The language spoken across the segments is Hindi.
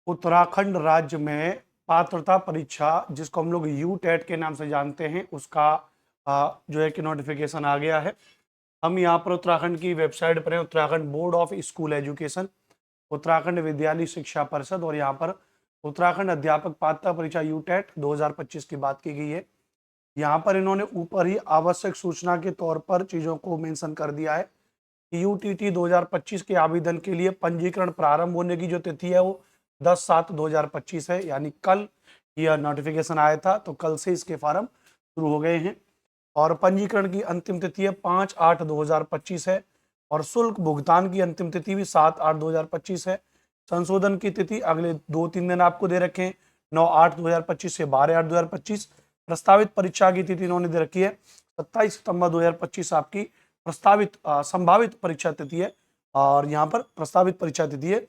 उत्तराखंड राज्य में पात्रता परीक्षा जिसको हम लोग यू टेट के नाम से जानते हैं उसका जो है कि नोटिफिकेशन आ गया है। हम यहाँ पर उत्तराखंड की वेबसाइट पर हैं, Uttarakhand board of school education, Uttarakhand विद्यालय शिक्षा परिषद, और यहाँ पर उत्तराखंड अध्यापक पात्रता परीक्षा यू टेट 2025 की बात की गई है। यहाँ पर इन्होंने ऊपर ही आवश्यक सूचना के तौर पर चीजों को मेंशन कर दिया है। यूटीटी 2025 के आवेदन के लिए पंजीकरण प्रारंभ होने की जो तिथि है वो 10/7/2025 है, यानी कल यह नोटिफिकेशन आया था, तो कल से इसके फॉर्म शुरू हो गए हैं। और पंजीकरण की अंतिम तिथि है 5/8/2025 है, और शुल्क भुगतान की अंतिम तिथि भी 7/8/2025 है। संशोधन की तिथि अगले 2-3 दिन आपको दे रखे हैं, 9/8/2025 से 12/8/2025। प्रस्तावित परीक्षा की तिथि इन्होंने दे रखी है 27 सितंबर 2025 आपकी प्रस्तावित संभावित परीक्षा तिथि है। और यहाँ पर प्रस्तावित परीक्षा तिथि है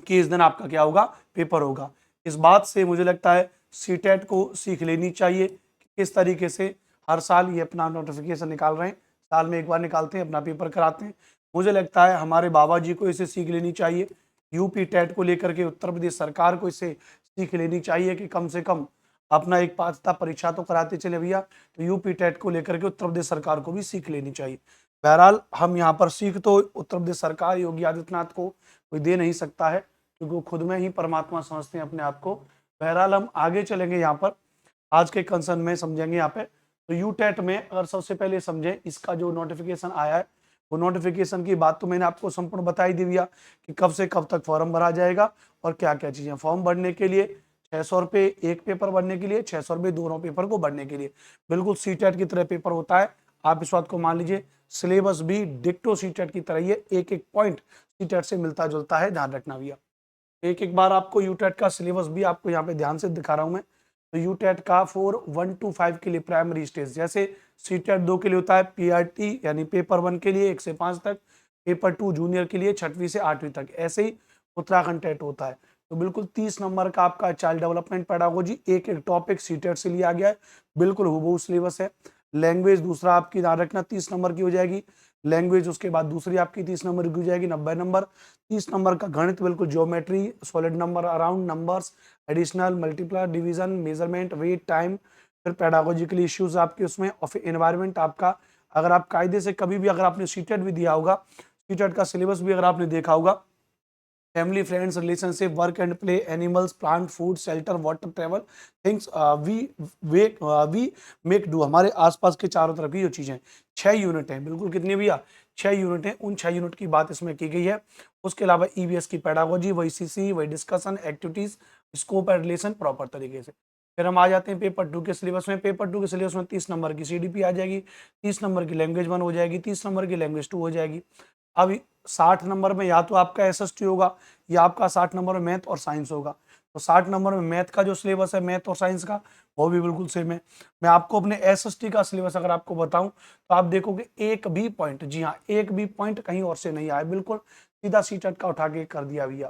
कि इस दिन आपका क्या होगा, पेपर होगा। इस बात से मुझे लगता है सीटेट को सीख लेनी चाहिए कि किस तरीके से हर साल ये अपना नोटिफिकेशन निकाल रहे हैं, साल में एक बार निकालते हैं, अपना पेपर कराते हैं। मुझे लगता है हमारे बाबा जी को इसे सीख लेनी चाहिए, यूपी टेट को लेकर के उत्तर प्रदेश सरकार को इसे सीख लेनी चाहिए कि कम से कम अपना एक पात्रता परीक्षा तो कराते चले भैया। तो यूपी टेट को लेकर के उत्तर प्रदेश सरकार को भी सीख लेनी चाहिए। बहरहाल हम यहाँ पर सीख तो उत्तर प्रदेश सरकार योगी आदित्यनाथ को कोई दे नहीं सकता है, क्योंकि वो खुद में ही परमात्मा समझते हैं अपने आप को। बहरहाल हम आगे चलेंगे, यहाँ पर आज के कंसर्न में समझेंगे यहाँ पे। तो यू टेट में अगर सबसे पहले समझें, इसका जो नोटिफिकेशन आया है वो नोटिफिकेशन की बात तो मैंने आपको संपूर्ण बताई दी भैया कि कब से कब तक फॉर्म भरा जाएगा और क्या क्या चीजें। फॉर्म भरने के लिए 600 रुपये एक पेपर भरने के लिए, 600 रुपये दोनों पेपर को भरने के लिए। बिल्कुल सी टेट की तरह पेपर होता है, आप इस बात को मान लीजिए। सिलेबस भी डिक्टो सी टेट की तरह ही है, एक एक पॉइंट सी टेट से मिलता जुलता है, ध्यान रखना भैया। एक एक बार आपको यूटेट का सिलेबस भी आपको यहाँ पे ध्यान से दिखा रहा हूं मैं। तो यूटेट का 4 1 to 5 के लिए प्राइमरी स्टेज, जैसे सीटेट 2 के लिए होता है पीआरटी यानी पेपर 1 के लिए 1 से 5 तक, पेपर 2 जूनियर के लिए 6वीं से 8वीं तक, ऐसे ही उत्तराखंड टेट होता है। तो बिल्कुल 30 नंबर का आपका चाइल्ड डेवलपमेंट पेडागोजी, एक एक टॉपिक सीटेट से लिया गया है, बिल्कुल हूबहू सिलेबस है। लैंग्वेज दूसरा आपकी ध्यान रखना 30 नंबर की हो जाएगी लैंग्वेज, उसके बाद दूसरी आपकी 30 नंबर की हो जाएगी 90 नंबर। 30 नंबर का गणित, बिल्कुल geometry, solid number, around numbers, additional, multiply, division, measurement, weight, time. फिर पेडागोजिकल इश्यूज आपके उसमें, और फिर एनवायरमेंट आपका। अगर आप कायदे से कभी भी अगर आपने सीटेट भी दिया होगा, सीटेट का सिलेबस भी अगर आपने देखा होगा, family, friends, relationship, work and play, animals, plant, food, shelter, water, travel, things we make do, हमारे आसपास के चारों तरफ की जो चीजें, 6 यूनिट है, बिल्कुल कितनी भैया, 6 यूनिट है। उन 6 यूनिट की बात इसमें की गई है। उसके अलावा ईवीएस की पेडागोजी, वही सीसी, वही discussion, activities, scope and relation proper तरीके से। फिर हम आ जाते हैं पेपर 2 के सिलेबस में। पेपर 2 के सिलेबस में 30 नंबर की सीडीपी आ जाएगी, 30 नंबर की लैंग्वेज 1 हो जाएगी, 30 नंबर की लैंग्वेज 2 हो जाएगी। अब 60 नंबर में या तो आपका एसएसटी होगा, या आपका 60 नंबर में मैथ और साइंस होगा। तो 60 नंबर में मैथ का जो सिलेबस है, मैथ और साइंस का, वो भी बिल्कुल सेम है। मैं आपको अपने एसएसटी का सिलेबस अगर आपको बताऊं, तो आप देखोगे एक भी पॉइंट, जी हाँ, एक भी पॉइंट कहीं और से नहीं आया, बिल्कुल सीधा सीटेट का उठा के कर दिया भैया।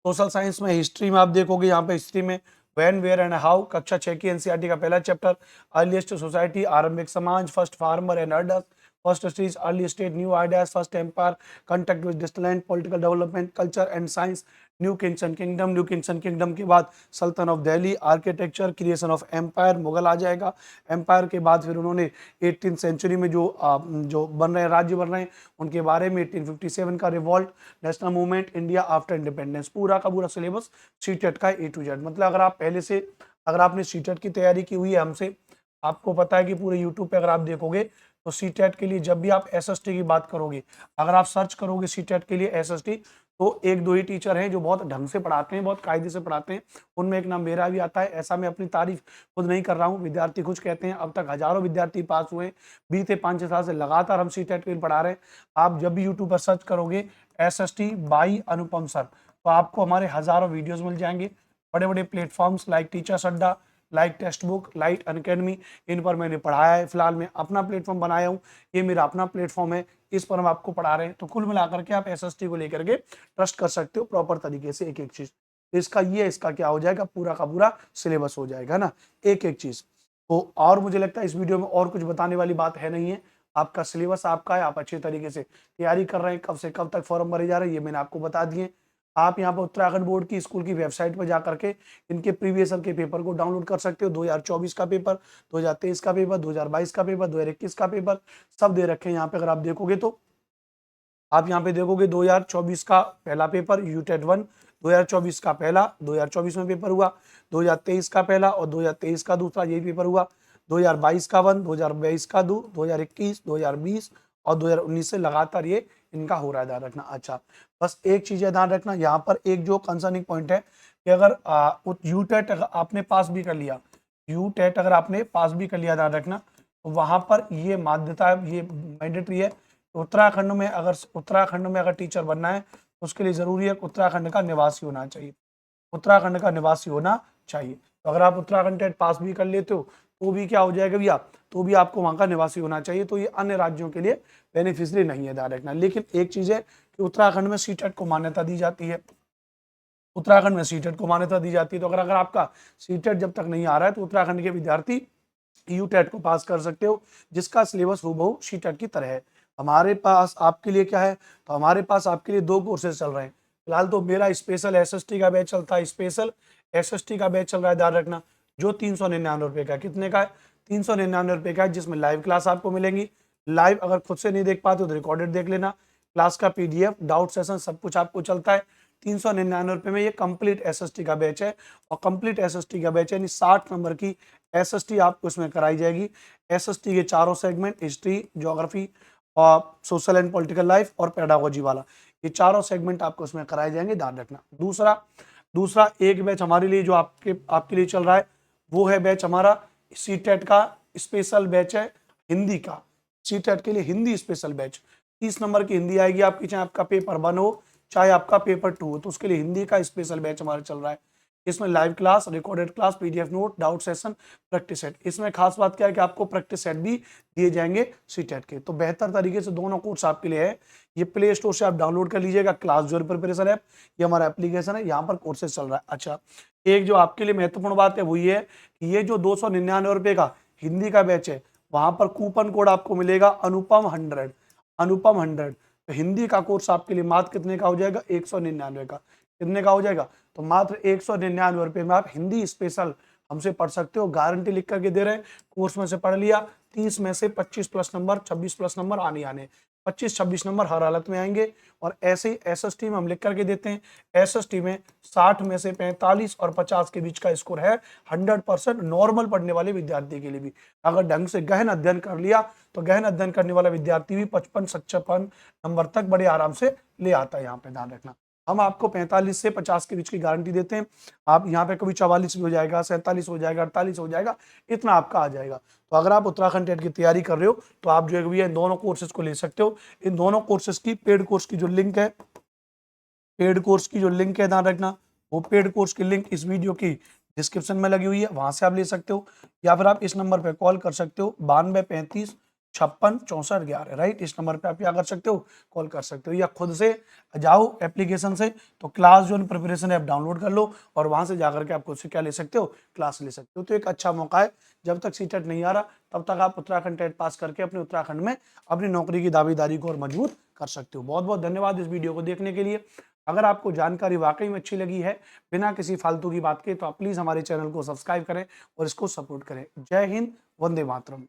सोशल साइंस में, हिस्ट्री में आप देखोगे, यहाँ पे हिस्ट्री में व्हेन, वेयर एंड हाउ, कक्षा 6 की एनसीईआरटी का पहला चैप्टर, अर्लीस्ट सोसाइटी, आरंभिक समाज, first farmer and herders, first stage, early state, new ideas, first empire, contact with distant land, political development, culture and science, new kings and kingdom, new kings and kingdom के बाद sultan of Delhi, architecture, creation of empire, Mughal आ जाएगा। एम्पायर के बाद फिर उन्होंने 18th सेंचुरी में जो बन रहे हैं, राज्य बन रहे हैं, उनके बारे में, 1857 का revolt, national movement, India after independence, पूरा का पूरा सिलेबस सीटेट का ए टू जेड। मतलब अगर आप पहले से, अगर आपने सीटेट की तैयारी की हुई है हमसे, आपको पता है कि पूरे यूट्यूब पे अगर आप देखोगे, तो सीटेट के लिए जब भी आप एसएसटी की बात करोगे, अगर आप सर्च करोगे सीटेट के लिए एसएसटी, तो एक दो ही टीचर हैं जो बहुत ढंग से पढ़ाते हैं, बहुत कायदे से पढ़ाते हैं। उनमें एक नाम मेरा भी आता है। ऐसा मैं अपनी तारीफ खुद नहीं कर रहा हूँ, विद्यार्थी कुछ कहते हैं। अब तक हजारों विद्यार्थी पास हुए, बीते 5-6 साल से लगातार हम सीटेट के लिए पढ़ा रहे हैं। आप जब भी यूट्यूब पर सर्च करोगे एसएसटी बाई अनुपम सर, तो आपको हमारे हजारों वीडियोस मिल जाएंगे। बड़े बड़े platforms like Teachers Adda, like Testbook, like Unacademy, इन पर मैंने पढ़ाया है। फिलहाल मैं अपना प्लेटफॉर्म बनाया हूँ, ये मेरा अपना प्लेटफॉर्म है, इस पर हम आपको पढ़ा रहे हैं। तो कुल मिलाकर के आप एसएसटी को लेकर के ट्रस्ट कर सकते हो प्रॉपर तरीके से, एक एक चीज। इसका ये, इसका क्या हो जाएगा, पूरा का पूरा सिलेबस हो जाएगा ना, एक एक चीज। तो और मुझे लगता है इस वीडियो में और कुछ बताने वाली बात है नहीं है। आपका सिलेबस आपका है, आप अच्छे तरीके से तैयारी कर रहे हैं, कब से कब तक फॉर्म भरे जा रहे हैं ये मैंने आपको बता दिए। आप यहाँ पर उत्तराखंड बोर्ड की स्कूल की वेबसाइट पर जाकर के इनके प्रीवियस ईयर के पेपर को डाउनलोड कर सकते हो। 2024 का पेपर, 2023 का पेपर, 2022 का पेपर, 2021 का पेपर सब दे रखे हैं यहाँ पे। अगर आप देखोगे तो आप यहाँ पे देखोगे 2024 का पहला पेपर यूटेट 1, 2024 का पहला 2024 में पेपर हुआ, 2023 का पहला और 2023 का दूसरा यही पेपर हुआ, 2022 का 1, 2022 का 2, 2021, 2020 और 2019 से लगातार ये इनका हो रहा है, ध्यान रखना। अच्छा, बस एक चीज है ध्यान रखना, यहाँ पर एक जो कंसर्निंग पॉइंट है कि अगर यूटेट आपने पास भी कर लिया, यूटेट अगर आपने पास भी कर लिया, ध्यान रखना, तो वहां पर ये माध्यता है, ये मैंडेटरी है। उत्तराखंड में अगर टीचर बनना है तो उसके लिए जरूरी है कि उत्तराखंड का निवासी होना चाहिए, उत्तराखंड का निवासी होना चाहिए। तो अगर आप उत्तराखंड टेट पास भी कर लेते हो तो भी क्या हो जाएगा भैया, तो भी आपको वहां का निवासी होना चाहिए। तो ये अन्य राज्यों के लिए बेनिफिशियरी नहीं है, ध्यान रखना। लेकिन एक चीज है कि उत्तराखंड में सीटेट को मान्यता दी जाती है, उत्तराखंड में सीटेट को मान्यता दी जाती है। तो अगर आपका सीटेट जब तक नहीं आ रहा है तो उत्तराखंड के विद्यार्थी यूटेट को पास कर सकते हो, जिसका सिलेबस हूबहू सीटेट की तरह है। हमारे पास आपके लिए क्या है, तो हमारे पास आपके लिए 2 कोर्सेज चल रहे हैं फिलहाल। तो मेरा स्पेशल एसएसटी का बैच चलता है, स्पेशल एसएसटी का बैच चल रहा है, ध्यान रखना, जो 399 रुपए का। कितने का है? 399 रुपए का है, जिसमें लाइव क्लास आपको मिलेंगी। लाइव अगर खुद से नहीं देख पाते तो रिकॉर्डेड देख लेना, क्लास का पीडीएफ, डाउट सेशन सब कुछ आपको चलता है। 399 रुपए में ये कंप्लीट एसएसटी का बैच है। और कंप्लीट एसएसटी का बैच यानी 60 नंबर की एसएसटी आपको इसमें कराई जाएगी। एसएसटी के चारों सेगमेंट, हिस्ट्री, ज्योग्राफी और सोशल एंड पॉलिटिकल लाइफ और पेडागोजी वाला, ये चारों सेगमेंट आपको इसमें कराए जाएंगे, ध्यान रखना। दूसरा एक बैच हमारे लिए जो आपके लिए चल रहा है, वो है बैच हमारा सीटेट का स्पेशल बैच है, हिंदी का। सीटेट के लिए हिंदी स्पेशल बैच, 30 नंबर की हिंदी आएगी आपकी, चाहे आपका पेपर 1 हो चाहे आपका पेपर 2 हो, तो उसके लिए हिंदी का स्पेशल बैच हमारा चल रहा है। इसमें live class, recorded class, PDF note, doubt session, practice set. इसमें खास बात क्या है कि आपको प्रैक्टिस सेट भी दिए जाएंगे सीटेट के। तो बेहतर तरीके से दोनों कोर्स आपके लिए है। ये प्ले स्टोर से आप डाउनलोड कर लीजिएगा, क्लास जोर प्रिपरेशन ऐप, ये हमारा एप्लीकेशन है, यहाँ पर कोर्सेज चल रहा है। अच्छा, एक जो आपके लिए महत्वपूर्ण बात है वो ये है कि ये जो 299 रुपए का हिंदी का बैच है, वहां पर कूपन कोड आपको मिलेगा अनुपम 100, अनुपम 100। तो हिंदी का कोर्स आपके लिए मात्र कितने का हो जाएगा? 199 का। कितने का हो जाएगा? तो मात्र 199 रुपए में आप हिंदी स्पेशल हमसे पढ़ सकते हो। गारंटी लिख करके दे रहे हैं, कोर्स में से पढ़ लिया, 30 में से 25 प्लस नंबर, 26 प्लस नंबर आने 25-26 नंबर हर हालत में आएंगे। और ऐसे ही एसएसटी में हम लिख करके देते हैं, एसएसटी में 60 में से 45 और 50 के बीच का स्कोर है 100% नॉर्मल पढ़ने वाले विद्यार्थी के लिए भी। अगर ढंग से गहन अध्ययन कर लिया तो गहन अध्ययन करने वाला विद्यार्थी भी 55-56 नंबर तक बड़े आराम से ले आता है। यहाँ पे ध्यान रखना, हम आपको 45 से 50 के बीच की गारंटी देते हैं। आप यहाँ पे कभी 44 भी हो जाएगा, 47 हो जाएगा, 48 हो जाएगा, इतना आपका आ जाएगा। तो अगर आप उत्तराखंड टेट की तैयारी कर रहे हो तो आप जो है इन दोनों कोर्सेज को ले सकते हो। इन दोनों कोर्सेज की पेड कोर्स की जो लिंक है, ध्यान रखना, वो पेड कोर्स की लिंक इस वीडियो की डिस्क्रिप्शन में लगी हुई है, वहां से आप ले सकते हो। या फिर आप इस नंबर पे कॉल कर सकते हो, 9235566411, राइट। इस नंबर पे आप क्या कर सकते हो? कॉल कर सकते हो। या खुद से जाओ एप्लीकेशन से, तो क्लास जो प्रिपरेशन ऐप डाउनलोड कर लो और वहां से जाकर के आप खुद से क्या ले सकते हो? क्लास ले सकते हो। तो एक अच्छा मौका है, जब तक सीटेट नहीं आ रहा तब तक आप उत्तराखंड टेट पास करके अपने उत्तराखंड में अपनी नौकरी की दावेदारी को और मजबूत कर सकते हो। बहुत बहुत धन्यवाद इस वीडियो को देखने के लिए। अगर आपको जानकारी वाकई में अच्छी लगी है बिना किसी फालतू की बात के, तो आप प्लीज हमारे चैनल को सब्सक्राइब करें और इसको सपोर्ट करें। जय हिंद, वंदे मातरम।